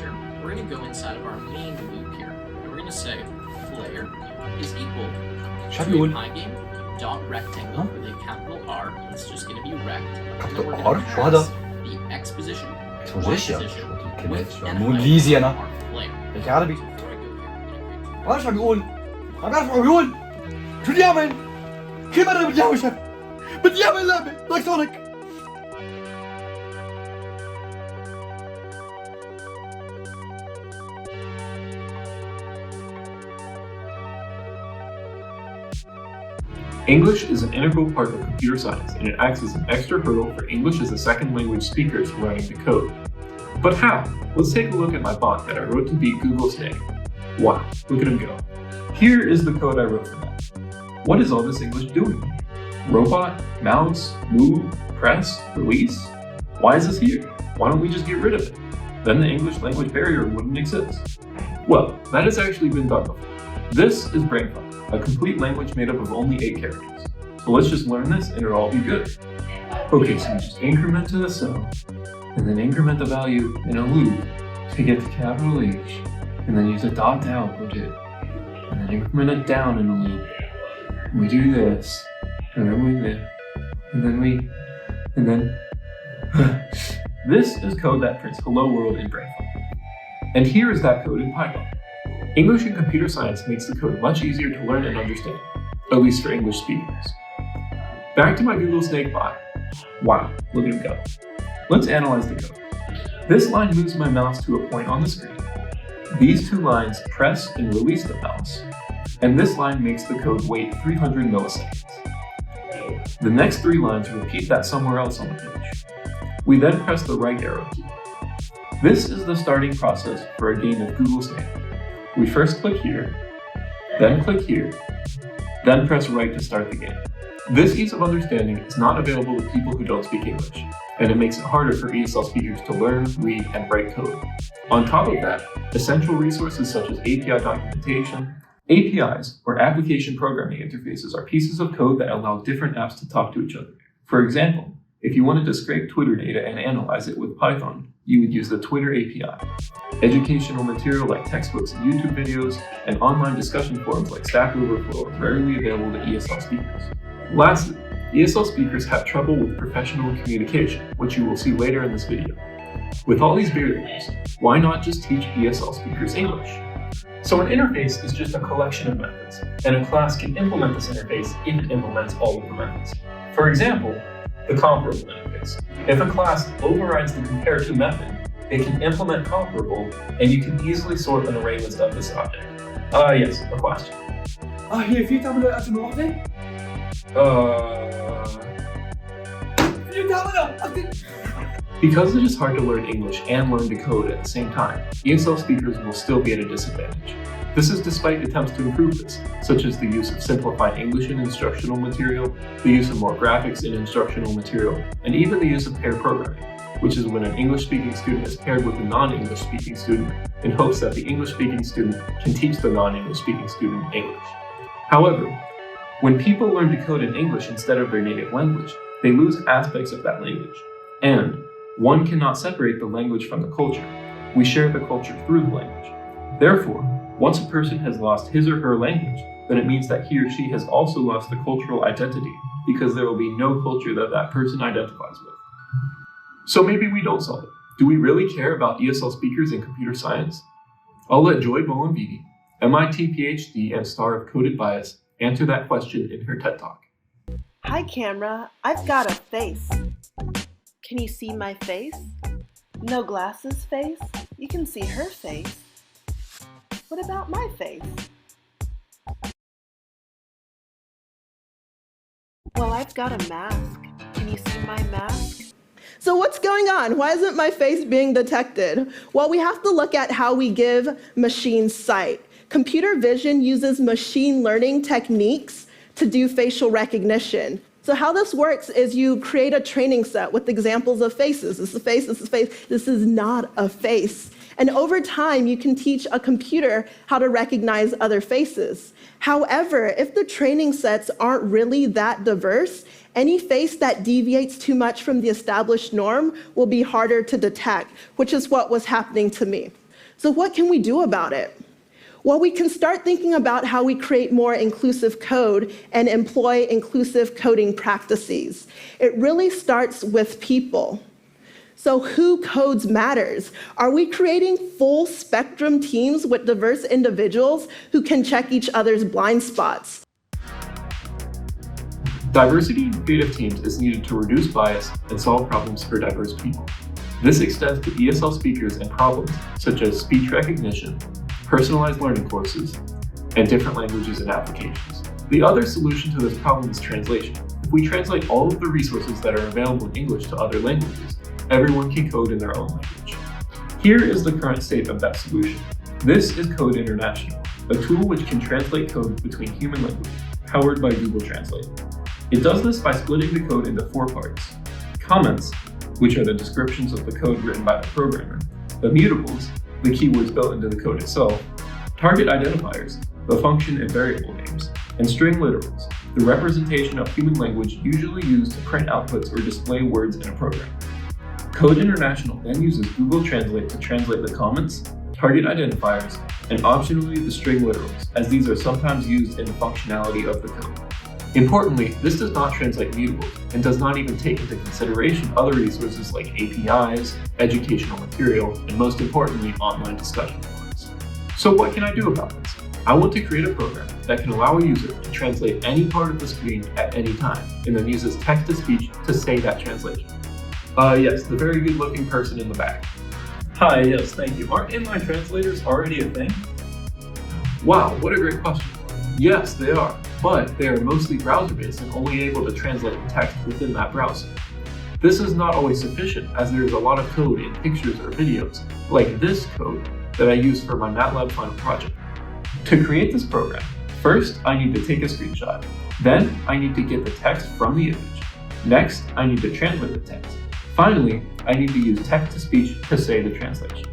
character, we're going to go inside of our main loop here. And we're going to say player is equal to pygame.rectangle with a capital R. It's just going to be rect. And then we're going to pass the X position, Y position, with مونليزي انا our player. انت عربي Before I go here, I'm gonna create ايش عم بيقول؟ عم بعرف عم بيقول شو بدي اعمل؟ كيف انا بدي اعمل شيف؟ بدي اعمل لعبه لايك سونيك. English is an integral part of computer science, and it acts as an extra hurdle for English as a second language speakers learning to code. But how? Let's take a look at my bot that I wrote to beat Google Snake. Wow, look at him go. Here is the code I wrote for that. What is all this English doing? Robot, mouse, move, press, release? Why is this here? Why don't we just get rid of it? Then the English language barrier wouldn't exist. Well, that has actually been done before. This is BrainFuck, a complete language made up of only 8 characters. So let's just learn this and it'll all be good. Okay, so you just increment to the cell, and then increment the value in a loop to get to capital H, and then use a dot to output it, and then increment it down in a loop. And we do this, and then we live, and then this is code that prints hello world in BrainFuck. And here is that code in Python. English and computer science makes the code much easier to learn and understand, at least for English speakers. Back to my Google Snake bot. Wow, look at him go. Let's analyze the code. This line moves my mouse to a point on the screen. These 2 lines press and release the mouse, and this line makes the code wait 300 milliseconds. The next 3 lines repeat that somewhere else on the page. We then press the right arrow key. This is the starting process for a game of Google Snake. We first click here, then click here, then press right to start the game. This ease of understanding is not available to people who don't speak English, and it makes it harder for ESL speakers to learn, read, and write code. On top of that, essential resources such as API documentation. APIs, or application programming interfaces, are pieces of code that allow different apps to talk to each other. For example, if you wanted to scrape Twitter data and analyze it with Python, you would use the Twitter API. Educational material like textbooks and YouTube videos, and online discussion forums like Stack Overflow are rarely available to ESL speakers. Lastly, ESL speakers have trouble with professional communication, which you will see later in this video. With all these barriers, why not just teach ESL speakers English? So an interface is just a collection of methods, and a class can implement this interface if it implements all of the methods. For example, the comparable interface. If a class overrides the compare2 method, it can implement comparable, and you can easily sort an array list of this object. Yes, a question. هي في تعملها أكثر من واحدة؟ في تعملها أكثر. Because it is hard to learn English and learn to code at the same time, ESL speakers will still be at a disadvantage. This is despite attempts to improve this, such as the use of simplified English in instructional material, the use of more graphics in instructional material, and even the use of pair programming, which is when an English-speaking student is paired with a non-English-speaking student in hopes that the English-speaking student can teach the non-English-speaking student English. However, when people learn to code in English instead of their native language, they lose aspects of that language. And one cannot separate the language from the culture. We share the culture through the language. Therefore, once a person has lost his or her language, then it means that he or she has also lost the cultural identity, because there will be no culture that that person identifies with. So maybe we don't solve it. Do we really care about ESL speakers in computer science? I'll let Joy Bowenviedi, MIT PhD and star of Coded Bias, answer that question in her TED Talk. Hi camera, I've got a face. Can you see my face? No glasses face? You can see her face. What about my face? Well, I've got a mask. Can you see my mask? So what's going on? Why isn't my face being detected? Well, we have to look at how we give machines sight. Computer vision uses machine learning techniques to do facial recognition. So how this works is you create a training set with examples of faces. This is a face, this is a face, this is not a face. And over time, you can teach a computer how to recognize other faces. However, if the training sets aren't really that diverse, any face that deviates too much from the established norm will be harder to detect, which is what was happening to me. So what can we do about it? Well, we can start thinking about how we create more inclusive code and employ inclusive coding practices. It really starts with people. So who codes matters? Are we creating full spectrum teams with diverse individuals who can check each other's blind spots? Diversity in creative teams is needed to reduce bias and solve problems for diverse people. This extends to ESL speakers and problems such as speech recognition, personalized learning courses, and different languages and applications. The other solution to this problem is translation. If we translate all of the resources that are available in English to other languages, everyone can code in their own language. Here is the current state of that solution. This is Code International, a tool which can translate code between human languages, powered by Google Translate. It does this by splitting the code into 4 parts: comments, which are the descriptions of the code written by the programmer, the mutables, the keywords built into the code itself, target identifiers, the function and variable names, and string literals, the representation of human language usually used to print outputs or display words in a program. Code International then uses Google Translate to translate the comments, target identifiers, and optionally the string literals, as these are sometimes used in the functionality of the code. Importantly, this does not translate mutables and does not even take into consideration other resources like APIs, educational material, and most importantly, online discussion forums. So what can I do about this? I want to create a program that can allow a user to translate any part of the screen at any time, and then uses text-to-speech to say that translation. Yes, the very good-looking person in the back. Hi, yes, thank you. Aren't inline translators already a thing? Wow, what a great question. Yes, they are, but they are mostly browser-based and only able to translate text within that browser. This is not always sufficient, as there is a lot of code in pictures or videos, like this code that I use for my MATLAB final project. To create this program, first I need to take a screenshot. Then I need to get the text from the image. Next, I need to translate the text. Finally, I need to use text-to-speech to say the translation.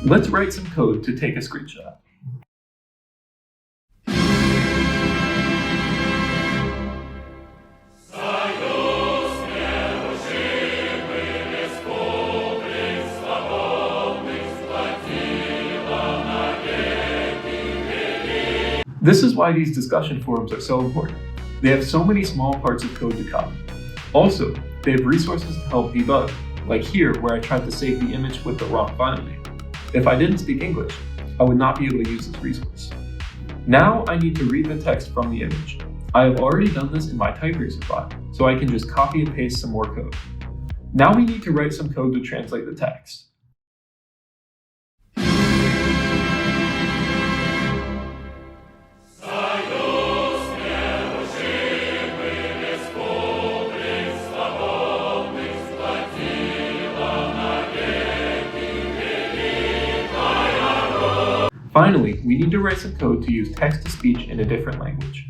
Let's write some code to take a screenshot. This is why these discussion forums are so important. They have so many small parts of code to copy. Also, they have resources to help debug, like here where I tried to save the image with the wrong file name. If I didn't speak English, I would not be able to use this resource. Now I need to read the text from the image. I have already done this in my typeracer file, so I can just copy and paste some more code. Now we need to write some code to translate the text. Finally, we need to write some code to use text-to-speech in a different language.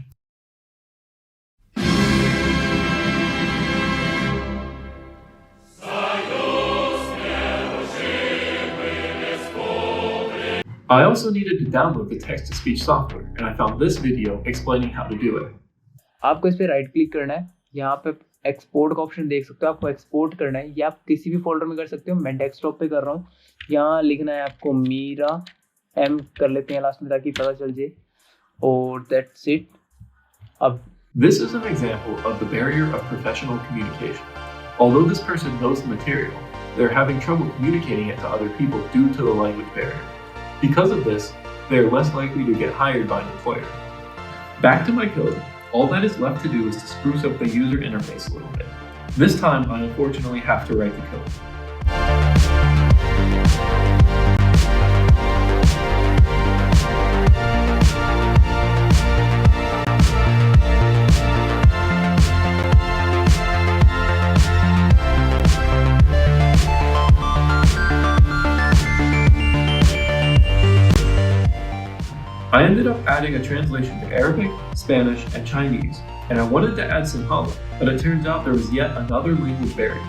I also needed to download the text-to-speech software, and I found this video explaining how to do it. आपको इस पे right click करना है, यहाँ पे export का option देख सकते हो, आपको एक्सपोर्ट करना है, या आप किसी भी फोल्डर में कर सकते हो। मैं डेस्कटॉप पे कर रहा हूँ। यहाँ लिखना है आपको मीरा M कर लेते हैं लास्ट में ताकि पता चल जाए, और that's it. अब This is an example of the barrier of professional communication. Although this person knows the material, they're having trouble communicating it to other people due to the language barrier. Because of this, they are less likely to get hired by an employer. Back to my code, all that is left to do is to spruce up the user interface a little bit. This time, I unfortunately have to write the code. I ended up adding a translation to Arabic, Spanish, and Chinese, and I wanted to add Sinhala, but it turns out there was yet another language barrier.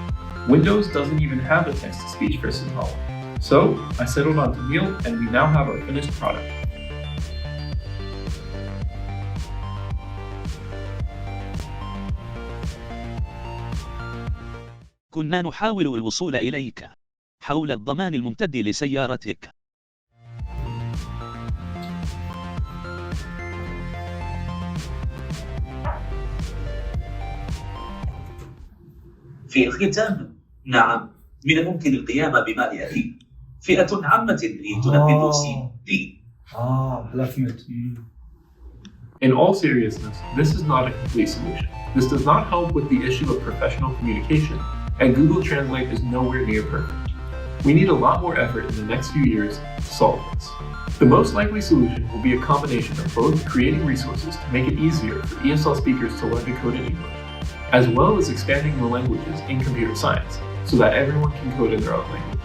Windows doesn't even have a text-to-speech for Sinhala. So I settled on Tamil, and we now have our finished product. كنا نحاول الوصول إليك حول الضمان الممتد لسيارتك. في الختام، نعم، من الممكن القيام بما يلي: فئة عامة لتنفذ CD. هلا فهمت. In all seriousness, this is not a complete solution. This does not help with the issue of professional communication, and Google Translate is nowhere near perfect. We need a lot more effort in the next few years to solve this. The most likely solution will be a combination of both creating resources to make it easier for ESL speakers to learn to code in English, as well as expanding the languages in computer science so that everyone can code in their own language.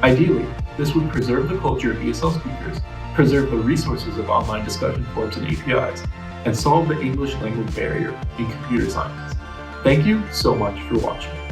Ideally, this would preserve the culture of ESL speakers, preserve the resources of online discussion forums and APIs, and solve the English language barrier in computer science. Thank you so much for watching.